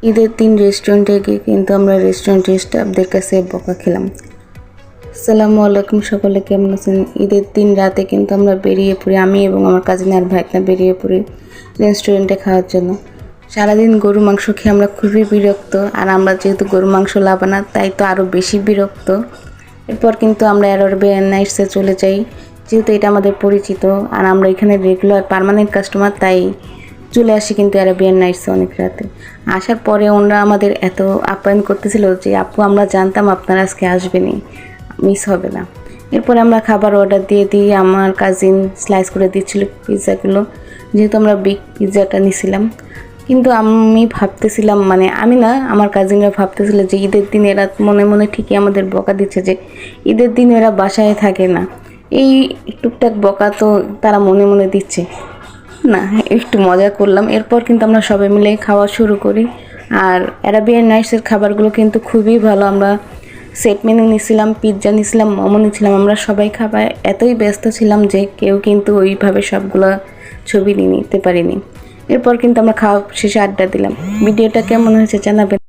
ঈদের দিন রেস্টুরেন্টে গিয়ে কিন্তু আমরা রেস্টুরেন্টের স্টাফদের কাছে বকা খেলাম। আসসালামু আলাইকুম, সকলে কেমন আছেন? ঈদের দিন রাতে কিন্তু আমরা বেরিয়ে পড়ি, আমি এবং আমার কাজিন আর ভাইকনা বেরিয়ে পড়ি রেস্টুরেন্টে খাওয়ার জন্য। সারাদিন গরু মাংস খেয়ে আমরা খুবই বিরক্ত, আর আমরা যেহেতু গরু মাংস লাভানা তাই তো আরও বেশি বিরক্ত। এরপর কিন্তু আমরা অ্যারোবিয়ান নাইটসে চলে যাই, যেহেতু এটা আমাদের পরিচিত আর আমরা এখানে রেগুলার পার্মানেন্ট কাস্টমার, তাই চলে আসি কিন্তু অ্যারাবিয়ান নাইটসে অনেক রাতে। আসার পরে ওনারা আমাদের এত আপ্যায়ন করতেছিল যে আপু আমরা জানতাম আপনারা আজকে আসবেনই, মিস হবে না। এরপরে আমরা খাবার অর্ডার দিয়ে দিই, আমার কাজিন স্লাইস করে দিচ্ছিল পিৎজাগুলো, যেহেতু আমরা বিগ পিৎজাটা নিছিলাম। কিন্তু আমি ভাবতেছিলাম, মানে আমি না, আমার কাজিনরা ভাবতেছিল যে ঈদের দিন এরা মনে মনে ঠিকই আমাদের বকা দিচ্ছে যে ঈদের দিন এরা বাসায় থাকে না, এই টুকটাক বকা তো তারা মনে মনে দিচ্ছে না, একটু মজা করলাম। এরপর কিন্তু আমরা সবাই মিলে খাওয়া শুরু করি। আর অ্যারাবিয়ান নাইটসের খাবারগুলো কিন্তু খুবই ভালো। আমরা সেট মেনু নিয়েছিলাম, পিৎজা নিয়েছিলাম, মোমো নিয়েছিলাম। আমরা সবাই খাবার এতই ব্যস্ত ছিলাম যে কেউ কিন্তু ওইভাবে সবগুলো ছবি নিতে পারিনি। এরপর কিন্তু আমরা খাওয়া শেষে আড্ডা দিলাম। ভিডিওটা কেমন হয়েছে জানাবেন।